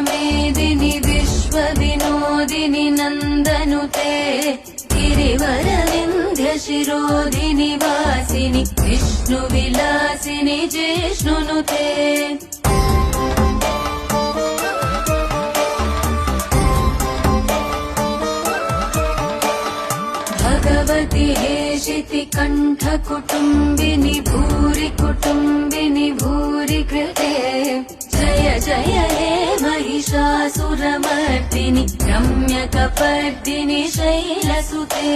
मेदिनि विश्वविनोदिनि नन्दनुते गिरिवरविन्ध्यशिरोधिनि वासिनि विष्णुविलासिनि जिष्णुनुते भगवति हेशिति कण्ठकुटुम्बिनि भूरि कुटुम्बिनि भूरि कृते जय जय हे महिषासुरमर्दिनि रम्यकपर्दिनि शैलसुते